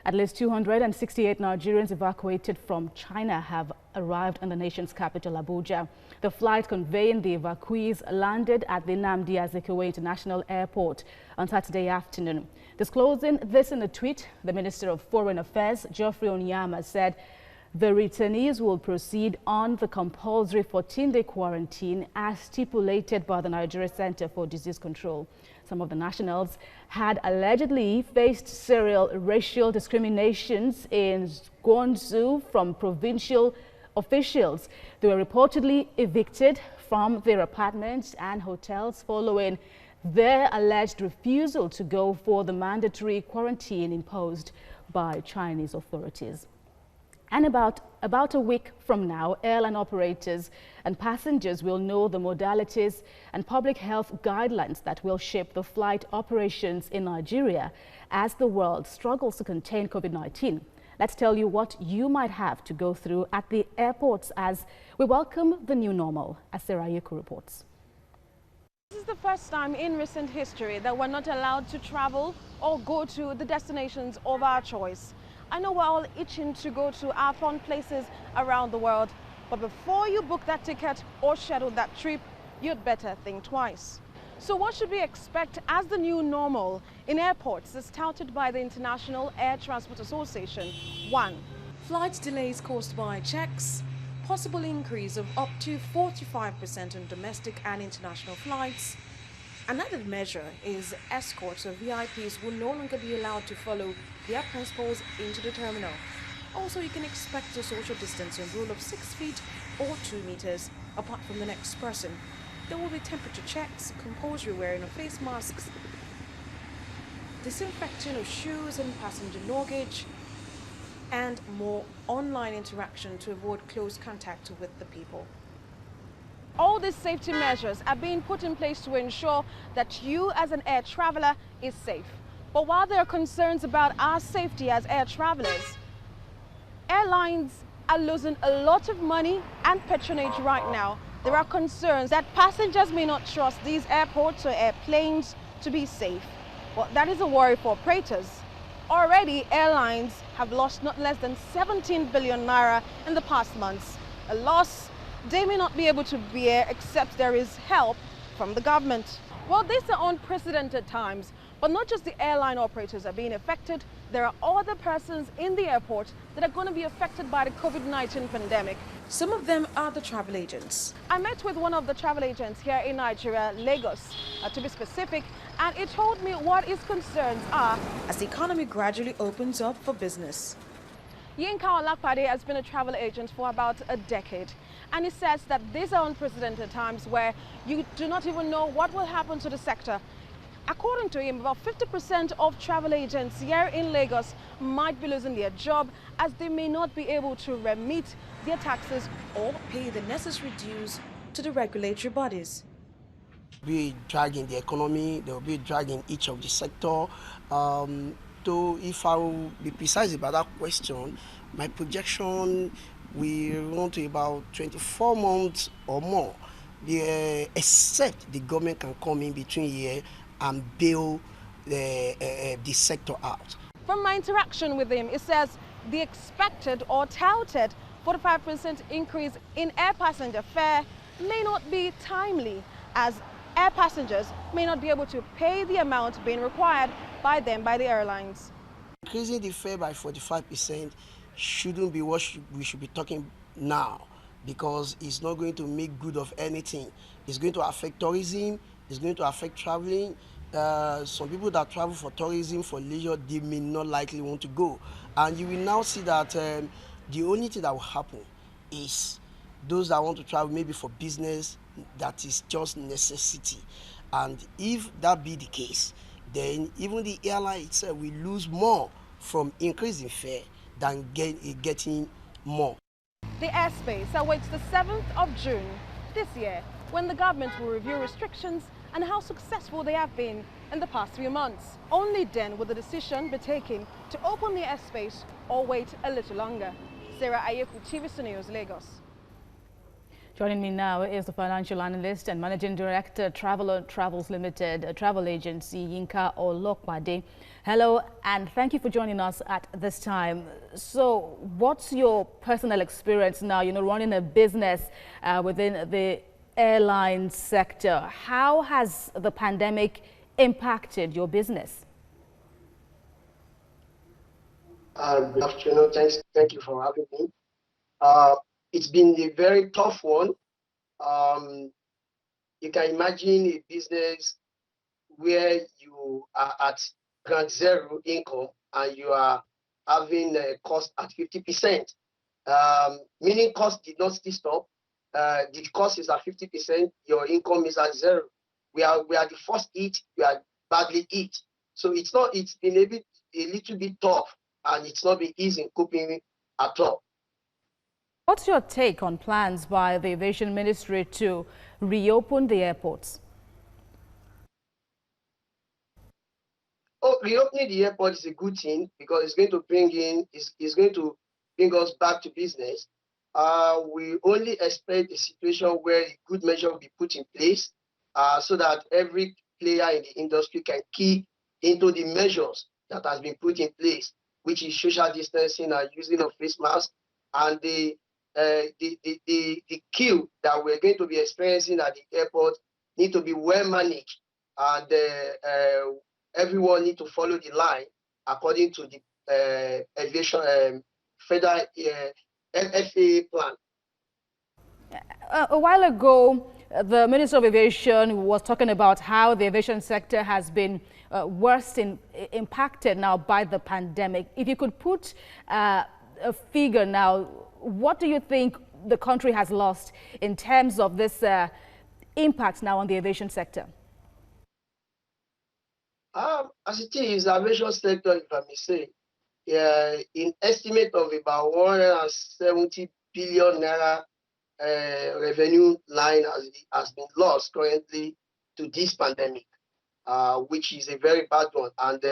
At least 268 Nigerians evacuated from China have arrived in the nation's capital, Abuja. The flight conveying the evacuees landed at the Nnamdi Azikiwe International Airport on Saturday afternoon. Disclosing this in a tweet, the Minister of Foreign Affairs, Geoffrey Onyama, said the returnees will proceed on the compulsory 14-day quarantine as stipulated by the Nigeria Center for Disease Control. Some of the nationals had allegedly faced serial racial discriminations in Guangzhou from provincial officials. They were reportedly evicted from their apartments and hotels following their alleged refusal to go for the mandatory quarantine imposed by Chinese authorities. And about a week from now, airline operators and passengers will know the modalities and public health guidelines that will shape the flight operations in Nigeria as the world struggles to contain COVID-19. Let's tell you what you might have to go through at the airports as we welcome the new normal, as Sarah Yeku reports. This is the first time in recent history that we're not allowed to travel or go to the destinations of our choice. I know we're all itching to go to our fun places around the world, but before you book that ticket or schedule that trip, you'd better think twice. So what should we expect as the new normal in airports as touted by the International Air Transport Association? 1. Flight delays caused by checks, possible increase of up to 45% on domestic and international flights. Another measure is escorts of VIPs will no longer be allowed to follow their principals into the terminal. Also, you can expect a social distancing rule of 6 feet or 2 meters apart from the next person. There will be temperature checks, compulsory wearing of face masks, disinfecting of shoes and passenger luggage, and more online interaction to avoid close contact with the people. All these safety measures are being put in place to ensure that you as an air traveler is safe. But while there are concerns about our safety as air travelers, airlines are losing a lot of money and patronage right now. There are concerns that passengers may not trust these airports or airplanes to be safe. Well, that is a worry for operators. Already, airlines have lost not less than 17 billion naira in the past months, a loss they may not be able to bear except there is help from the government. Well, these are unprecedented times, but not just the airline operators are being affected. There are other persons in the airport that are going to be affected by the COVID-19 pandemic. Some of them are the travel agents. I met with one of the travel agents here in Nigeria, Lagos, to be specific, and he told me what his concerns are as the economy gradually opens up for business. Yinka Olakpade has been a travel agent for about a decade, and he says that these are unprecedented times where you do not even know what will happen to the sector. According to him, about 50% of travel agents here in Lagos might be losing their job as they may not be able to remit their taxes or pay the necessary dues to the regulatory bodies. Be dragging the economy, they will be dragging each of the sector. So if I will be precise about that question, my projection will run to about 24 months or more, except the government can come in between here and bail the sector out. From my interaction with him, it says the expected or touted 45% increase in air passenger fare may not be timely, as air passengers may not be able to pay the amount being required by the airlines. Increasing the fare by 45% shouldn't be what we should be talking now, because it's not going to make good of anything. It's going to affect tourism, it's going to affect traveling. Some people that travel for tourism, for leisure, they may not likely want to go. And you will now see that the only thing that will happen is those that want to travel maybe for business, that is just necessity. And if that be the case, then even the airline itself will lose more from increasing fare than getting more. The airspace awaits the 7th of June this year, when the government will review restrictions and how successful they have been in the past few months. Only then will the decision be taken to open the airspace or wait a little longer. Sarah Ayeku, TVC News, Lagos. Joining me now is the financial analyst and managing director, Traveler Travels Limited, a travel agency, Yinka Olokpade. Hello, and thank you for joining us at this time. So, what's your personal experience now, running a business within the airline sector? How has the pandemic impacted your business? Good afternoon. Thank you for having me. It's been a very tough one. You can imagine a business where you are at ground zero income and you are having a cost at 50%. Meaning cost did not still stop. The cost is at 50%, your income is at zero. We are the first hit, we are badly hit. So it's been a little bit tough, and it's not been easy in coping at all. What's your take on plans by the Aviation Ministry to reopen the airports? Oh, reopening the airport is a good thing because it's going to bring us back to business. We only expect a situation where a good measure will be put in place so that every player in the industry can key into the measures that has been put in place, which is social distancing and using of face masks, and the queue that we're going to be experiencing at the airport need to be well managed, and everyone need to follow the line according to the aviation federal FAA plan. A while ago, the Minister of Aviation was talking about how the aviation sector has been worst impacted now by the pandemic. If you could put a figure now, what do you think the country has lost in terms of this impact now on the aviation sector? As it is, the aviation sector, if I may say, in estimate of about 170 billion naira revenue line has been lost currently to this pandemic, which is a very bad one, and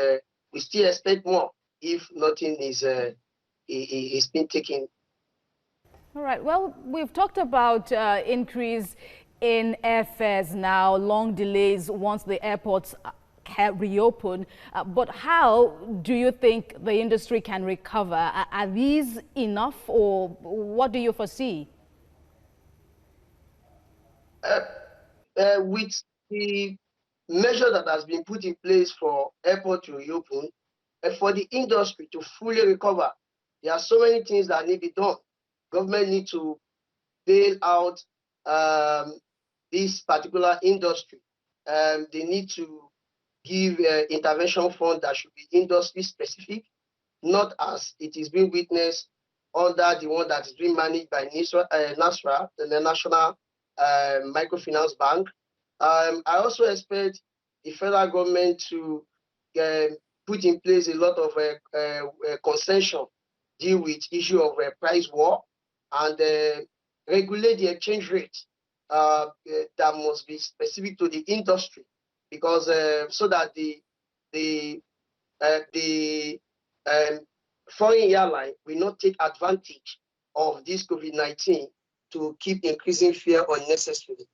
we still expect more if nothing is being taken. All right. Well, we've talked about increase in airfares now, long delays once the airports can reopen. But how do you think the industry can recover? Are these enough, or what do you foresee? With the measure that has been put in place for airport to reopen, and for the industry to fully recover, there are so many things that need to be done. Government need to bail out this particular industry. They need to give intervention fund that should be industry specific, not as it is being witnessed under the one that is being managed by NASRA, the National Microfinance Bank. I also expect the federal government to put in place a lot of concession, deal with issue of price war, and regulate the exchange rate that must be specific to the industry, because so that the foreign airline will not take advantage of this COVID-19 to keep increasing fare unnecessarily.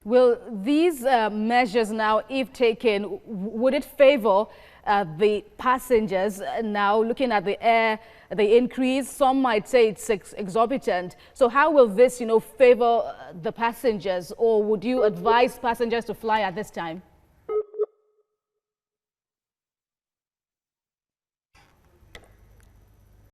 Will these measures now, if taken, would it favor the passengers? Now, looking at the increase, some might say it's exorbitant. So how will this, favor the passengers, or would you advise passengers to fly at this time?